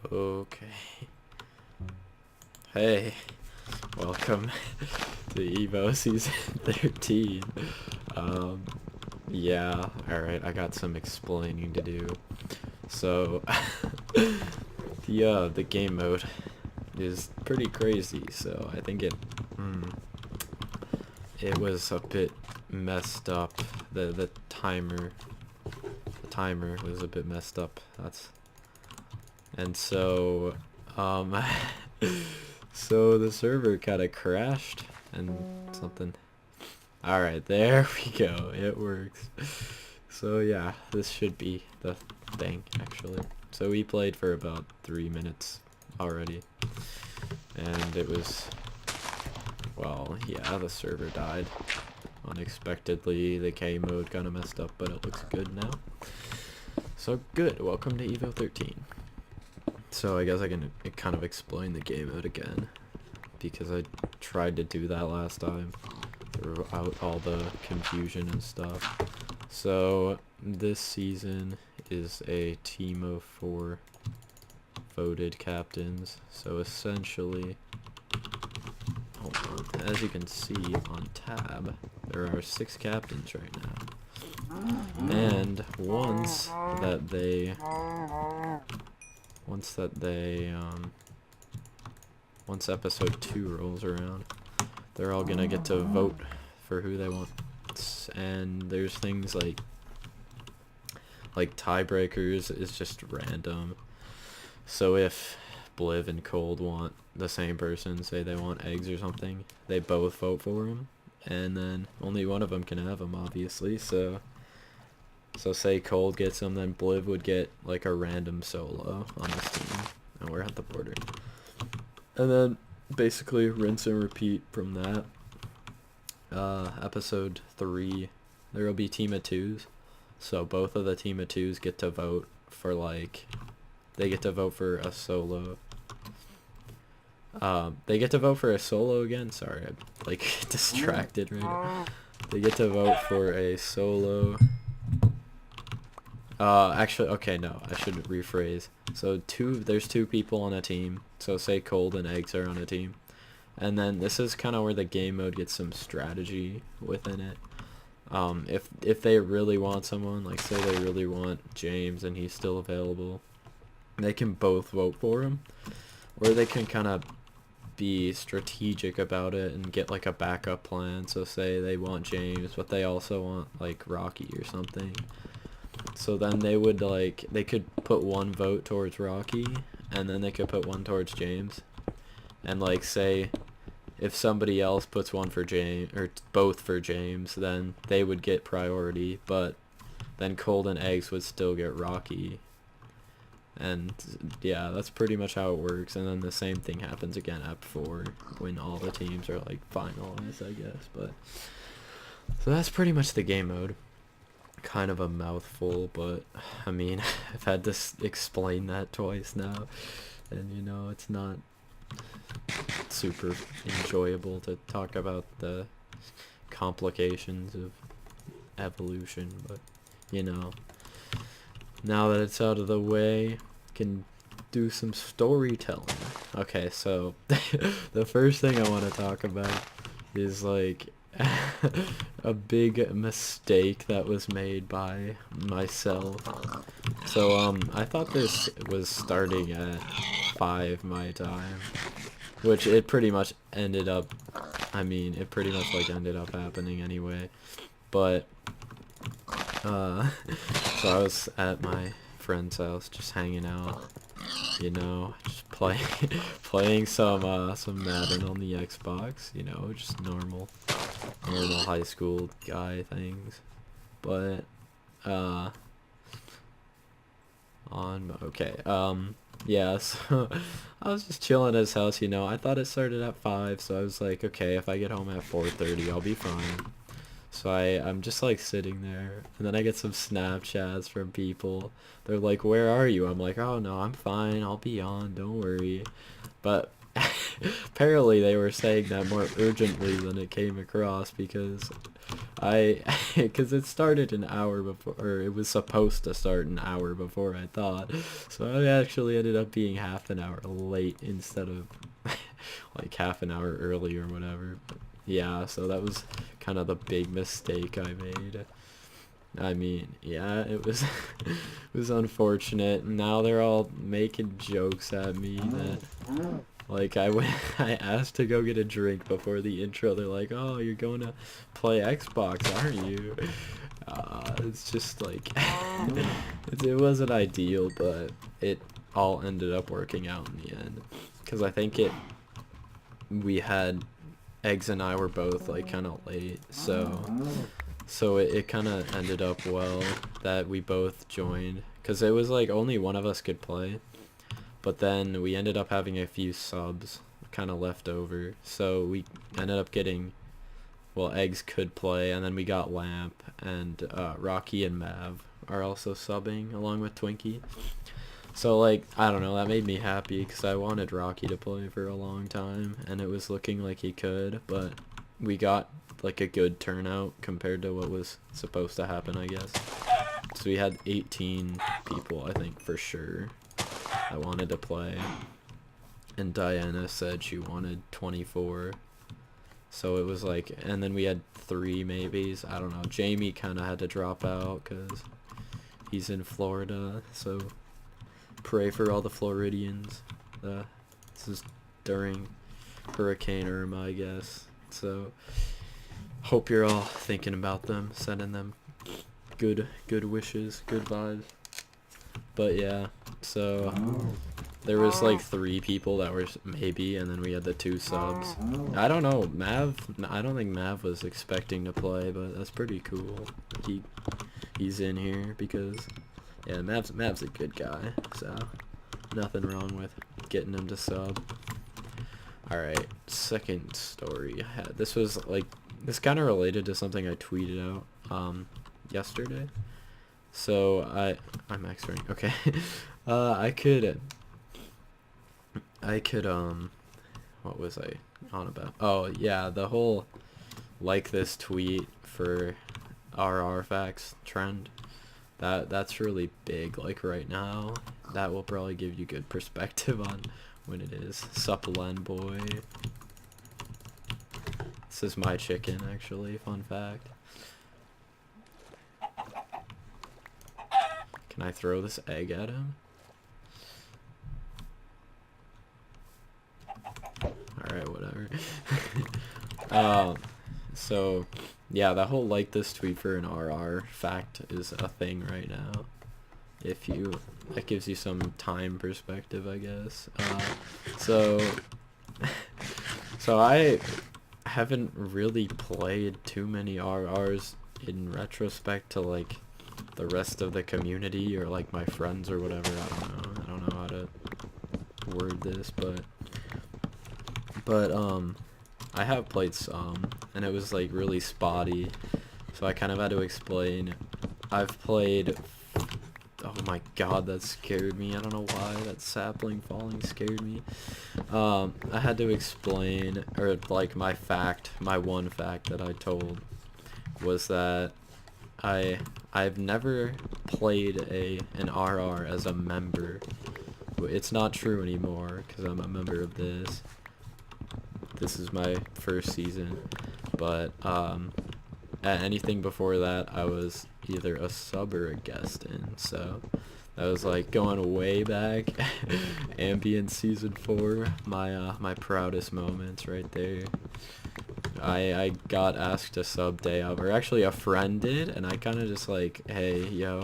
Okay. Hey, welcome to Evo Season 13. Um, yeah, alright, I got some explaining to do. So, the game mode is pretty crazy, so I think it was a bit messed up. The timer was a bit messed up. And so, um, so the server kind of crashed and something. Alright, there we go. It works. So yeah, this should be the thing, actually. So we played for about 3 minutes already. And it was, well, yeah, the server died. Unexpectedly, the K mode kind of messed up, but it looks good now. So good, welcome to Evo 13. So I guess I can kind of explain the game mode again, because I tried to do that last time throughout all the confusion and stuff. So this season is a team of 4 voted captains. So essentially, as you can see on tab, there are 6 captains right now. And once episode 2 rolls around, they're all gonna get to vote for who they want. And there's things like tiebreakers is just random. So if Bliv and Cold want the same person, say they want eggs or something, they both vote for them, and then only one of them can have them, obviously. So say Cold gets them, then Bliv would get like a random solo on this team, and we're at the border. And then basically rinse and repeat from that. Episode 3, there will be team of 2s. So both of the team of 2s get to vote for they get to vote for a solo. They get to vote for a solo again. Sorry, I'm like distracted right now. They get to vote for a solo. Actually, okay, no, I should rephrase. So there's 2 people on a team. So say Cold and Eggs are on a team. And then this is kind of where the game mode gets some strategy within it. If they really want someone, like say they really want James and he's still available, they can both vote for him. Or they can kind of be strategic about it and get like a backup plan. So say they want James, but they also want like Rocky or something. So then they could put 1 vote towards Rocky, and then they could put 1 towards James. And like say if somebody else puts 1 for James, or both for James, then they would get priority, but then Cold and Eggs would still get Rocky. And yeah, that's pretty much how it works. And then the same thing happens again at 4 when all the teams are like finalized, I guess. But so that's pretty much the game mode. Kind of a mouthful, but I mean, I've had to explain that twice now, and you know, it's not super enjoyable to talk about the complications of evolution, but you know, now that it's out of the way, can do some storytelling. Okay, so the first thing I want to talk about is like a big mistake that was made by myself. So I thought this was starting at 5 my time, which it pretty much ended up, I mean, it pretty much like ended up happening anyway. But so I was at my friend's house just hanging out, you know, just playing some Madden on the Xbox, you know, just normal high school guy things. But yeah, so I was just chilling at his house, you know. I thought it started at 5, so I was like, okay, if I get home at 4:30, I'll be fine. So I'm just like sitting there, and then I get some Snapchats from people. They're like, where are you? I'm like, oh no, I'm fine, I'll be on, don't worry. But apparently they were saying that more urgently than it came across, because Because it started an hour before, or it was supposed to start an hour before I thought. So I actually ended up being half an hour late instead of like half an hour early or whatever. But yeah, so that was kind of the big mistake I made. I mean, yeah, it was it was unfortunate. Now they're all making jokes at me that like I asked to go get a drink before the intro. They're like, "Oh, you're going to play Xbox, aren't you?" It's just like it wasn't ideal, but it all ended up working out in the end. Cause I think we had Eggs and I were both like kind of late, so it kind of ended up well that we both joined, because it was like only one of us could play, but then we ended up having a few subs kind of left over, so we ended up getting, well, Eggs could play, and then we got Lamp, and Rocky and Mav are also subbing along with Twinkie. So like, I don't know, that made me happy because I wanted Rocky to play for a long time, and it was looking like he could, but we got like a good turnout compared to what was supposed to happen, I guess. So we had 18 people, I think, for sure, that wanted to play, and Diana said she wanted 24. So it was like, and then we had 3 maybes. I don't know. Jamie kind of had to drop out because he's in Florida, so pray for all the Floridians. This is during Hurricane Irma, I guess. So hope you're all thinking about them, sending them good wishes, good vibes. But yeah, so there was like 3 people that were maybe, and then we had the 2 subs. I don't know, I don't think Mav was expecting to play, but that's pretty cool. He's in here because, yeah, Mav's a good guy, so nothing wrong with getting him to sub. Alright, second story I had. This was like, this kind of related to something I tweeted out yesterday. So I'm X-ring. Okay. I could what was I on about? Oh yeah, the whole like this tweet for RR facts trend. That's really big like right now. That will probably give you good perspective on when it is. Sup Len boy. This is my chicken actually, fun fact. Can I throw this egg at him? Alright, whatever. So yeah, that whole like this tweet for an RR fact is a thing right now. That gives you some time perspective, I guess. So I haven't really played too many RRs in retrospect to like the rest of the community or like my friends or whatever. I don't know how to word this, but I have played some, and it was like really spotty, so I kind of had to explain. I've played, oh my god, that scared me. I don't know why that sapling falling scared me. I had to explain, or like my one fact that I told was that I've never played an RR as a member. It's not true anymore because I'm a member of this. This is my first season, but at anything before that, I was either a sub or a guest in. So that was like going way back. Ambient season 4, my proudest moments right there. I got asked to sub day of, or actually a friend did, and I kind of just like, hey, yo,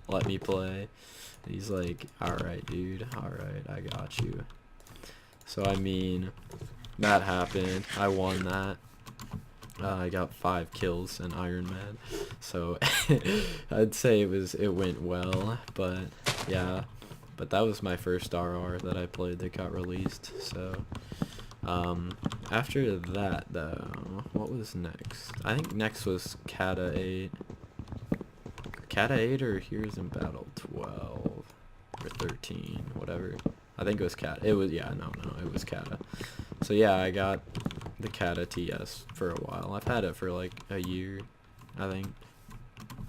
let me play. And he's like, alright, dude, alright, I got you. So I mean, that happened. I won that. I got 5 kills in Iron Man, so I'd say it went well. But yeah, but that was my first RR that I played that got released. So after that though, what was next? I think next was Kata 8. Kata 8 or Heroes in Battle 12 or 13, whatever. I think it was Kata. It was, yeah, no, it was Kata. So yeah, I got the Kata TS for a while. I've had it for like a year, I think.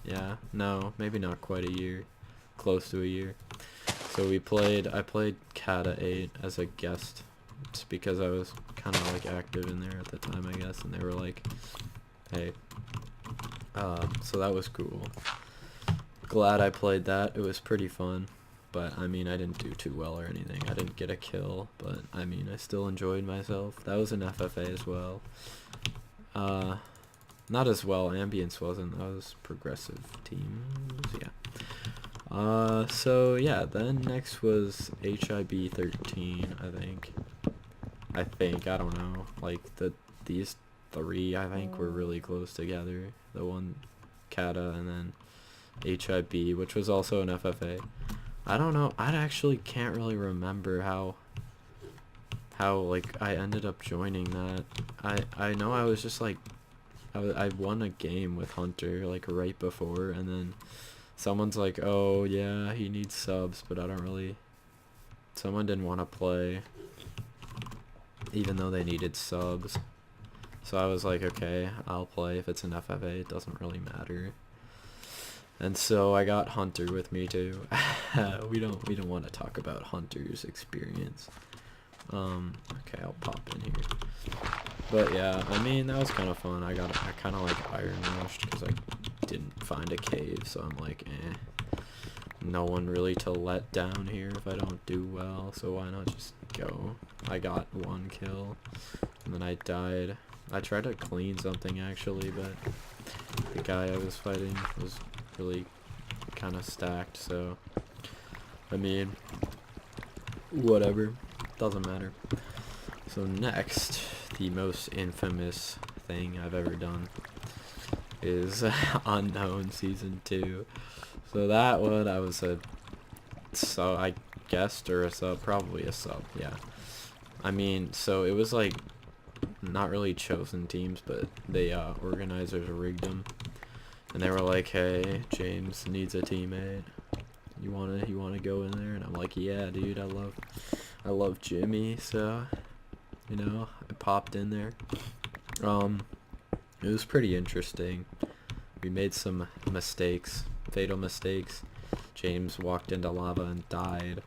Yeah, no, maybe not quite a year. Close to a year. So I played Kata 8 as a guest. It's because I was kind of like active in there at the time, I guess, and they were like, hey. So that was cool. Glad I played that. It was pretty fun. But, I mean, I didn't do too well or anything. I didn't get a kill, but, I mean, I still enjoyed myself. That was an FFA as well. Not as well. Ambience wasn't. That was progressive teams, yeah. So, yeah, then next was HIB 13, I think. I don't know. Like, these three, I think, were really close together. The one, Kata, and then HIB, which was also an FFA. I don't know. I actually can't really remember how like I ended up joining that. I know I was just like I won a game with Hunter like right before, and then someone's like, "Oh yeah, he needs subs," but I don't really. Someone didn't want to play, even though they needed subs. So I was like, "Okay, I'll play if it's an FFA. It doesn't really matter." And so I got Hunter with me too. we don't want to talk about Hunter's experience. Okay, I'll pop in here. But yeah, I mean, that was kind of fun. I kind of like iron rushed because I didn't find a cave, so I'm like, no one really to let down here if I don't do well, so why not just go. I got one kill, and then I died. I tried to clean something actually, but the guy I was fighting was really kind of stacked, so I mean, whatever, doesn't matter. So next, the most infamous thing I've ever done is Unknown Season 2. So that one, I guessed, or a sub, probably a sub, yeah. I mean, so it was like, not really chosen teams, but they, organizers rigged them. And they were like, "Hey, James needs a teammate. You wanna go in there?" And I'm like, "Yeah, dude, I love Jimmy." So, you know, I popped in there. It was pretty interesting. We made some mistakes, fatal mistakes. James walked into lava and died,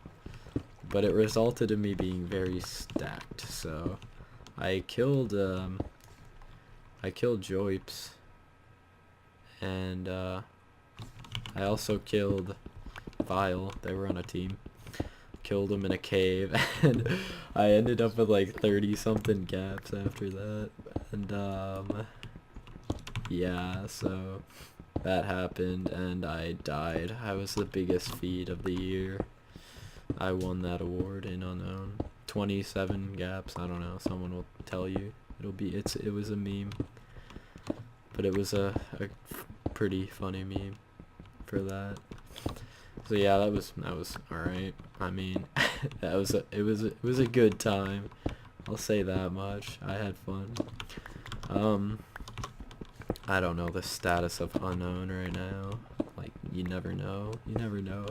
but it resulted in me being very stacked. So, I killed Joyps. And I also killed Vile. They were on a team. Killed them in a cave, and I ended up with like 30 something gaps after that. And yeah, so that happened, and I died. I was the biggest feed of the year. I won that award in Unknown. 27 gaps. I don't know. Someone will tell you. It was a meme. But it was a pretty funny meme for that. So yeah, that was alright. I mean, it was a good time. I'll say that much. I had fun. I don't know the status of Unknown right now. Like, you never know. You never know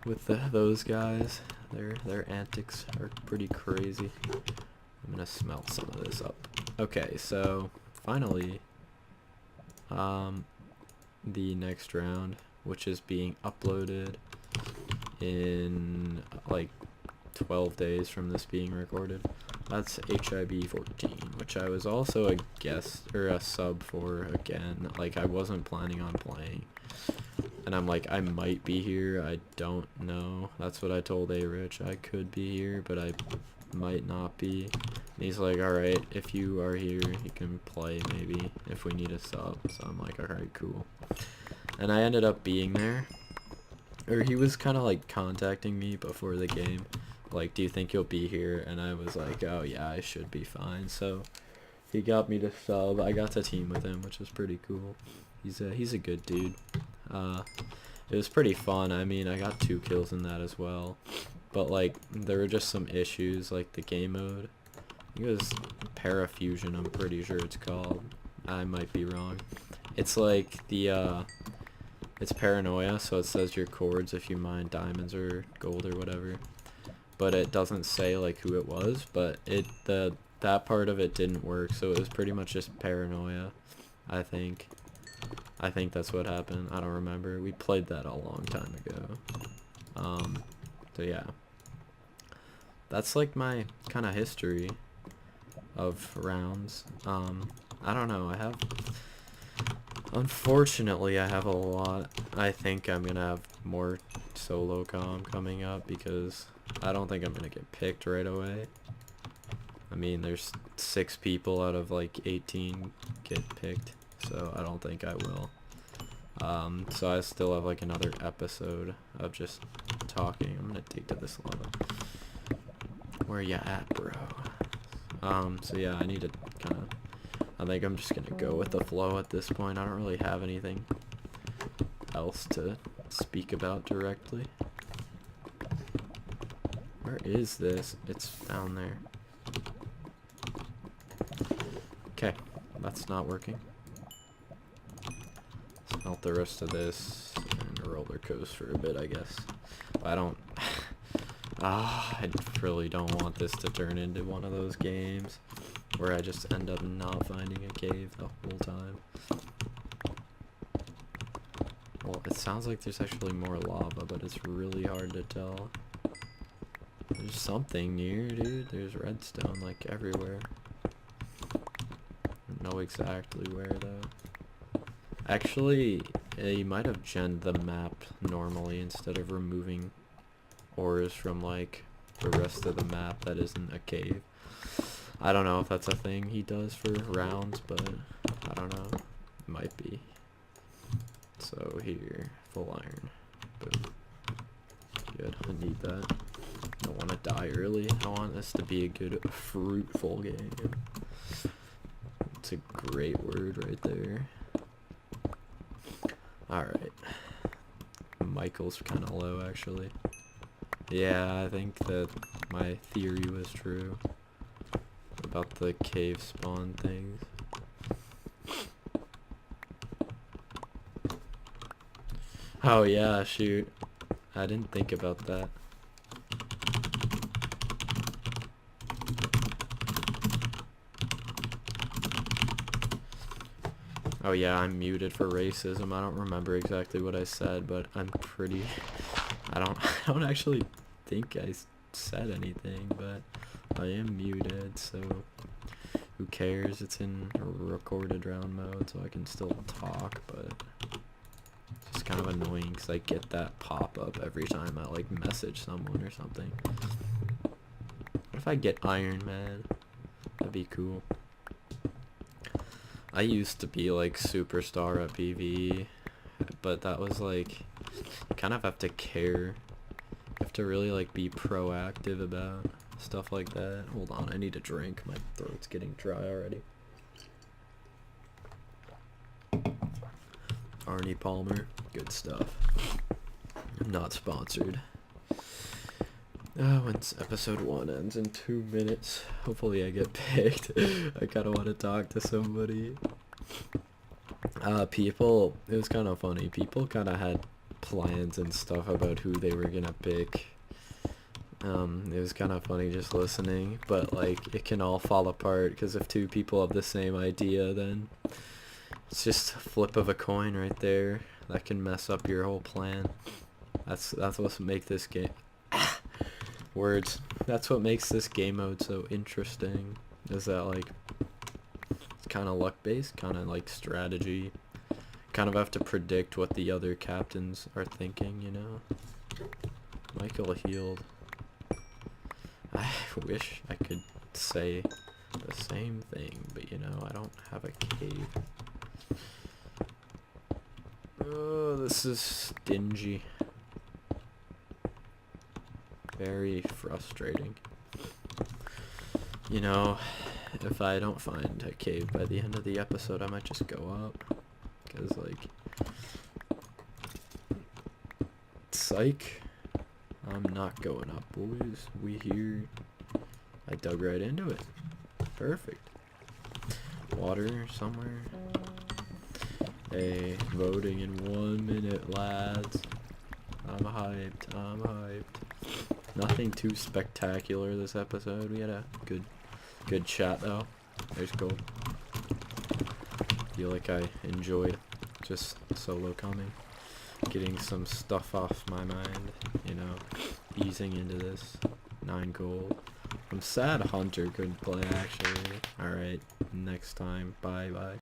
with those guys. Their antics are pretty crazy. I'm gonna smelt some of this up. Okay, so finally, the next round, which is being uploaded in like 12 days from this being recorded. That's HIB 14, which I was also a guest or a sub for again. Like, I wasn't planning on playing, and I'm like, I might be here, I don't know. That's what I told A-Rich. I could be here, but I might not be. And he's like, "Alright, if you are here, you can play maybe if we need a sub." So I'm like, "Alright, cool." And I ended up being there. Or he was kind of like contacting me before the game, like, "Do you think you'll be here?" And I was like, "Oh yeah, I should be fine." So he got me to sub. I got to team with him, which was pretty cool. He's a good dude. It was pretty fun. I mean, I got 2 kills in that as well. But like, there were just some issues, like the game mode. I think it was Parafusion, I'm pretty sure it's called. I might be wrong. It's like it's paranoia, so it says your chords if you mine diamonds or gold or whatever. But it doesn't say like who it was, but the that part of it didn't work, so it was pretty much just paranoia, I think. I think that's what happened. I don't remember. We played that a long time ago. So yeah. That's like my kind of history of rounds. I don't know. Unfortunately, I have a lot. I think I'm gonna have more solo comm coming up because I don't think I'm gonna get picked right away. I mean, there's 6 people out of like 18 get picked, so I don't think I will. So I still have like another episode of just talking. I'm gonna take to this lava. Where ya at, bro? So yeah, I need to kind of... I think I'm just gonna go with the flow at this point. I don't really have anything else to speak about directly. Where is this? It's down there. Okay, that's not working. Smelt the rest of this and roller coast for a bit, I guess. I don't... I really don't want this to turn into one of those games where I just end up not finding a cave the whole time. Well, it sounds like there's actually more lava, but it's really hard to tell. There's something near, dude. There's redstone, like, everywhere. I don't know exactly where, though. Actually, you might have genned the map normally instead of removing ores from, like, the rest of the map that isn't a cave. I don't know if that's a thing he does for rounds, but I don't know. It might be. So here, full iron. Boom. Good, I need that. Don't want to die early. I want this to be a good, fruitful game. It's a great word right there. Alright. Michael's kind of low, actually. Yeah, I think that my theory was true about the cave spawn things. Oh yeah, shoot. I didn't think about that. Oh yeah, I'm muted for racism. I don't remember exactly what I said, but I'm pretty... I don't actually think I said anything, but I am muted, so who cares? It's in recorded round mode, so I can still talk, but it's just kind of annoying because I get that pop-up every time I, like, message someone or something. What if I get Iron Man? That'd be cool. I used to be, like, superstar at PvE, but that was, like, you kind of have to care. You have to really, like, be proactive about stuff like that. Hold on, I need a drink. My throat's getting dry already. Arnie Palmer, good stuff. Not sponsored. Once episode 1 ends in 2 minutes, hopefully I get picked. I kind of want to talk to somebody. People, it was kind of funny. People kind of had plans and stuff about who they were gonna pick. It was kind of funny just listening, but like it can all fall apart because if 2 people have the same idea, then it's just a flip of a coin right there that can mess up your whole plan. That's what makes this game words. That's what makes this game mode so interesting. Is that like it's kind of luck based, kind of like strategy. Kind of have to predict what the other captains are thinking, you know. Michael healed. I wish I could say the same thing, but you know, I don't have a cave. Oh, this is stingy. Very frustrating. You know, if I don't find a cave by the end of the episode, I might just go up. Because, like, psych. I'm not going up, boys. We here. I dug right into it. Perfect. Water somewhere. Hey, voting in 1 minute, lads. I'm hyped. I'm hyped. Nothing too spectacular this episode. We had a good Good chat though. There's gold. Feel like I enjoyed just solo coming. Getting some stuff off my mind, you know, easing into this. 9 gold. I'm sad Hunter couldn't play actually. Alright, next time. Bye bye.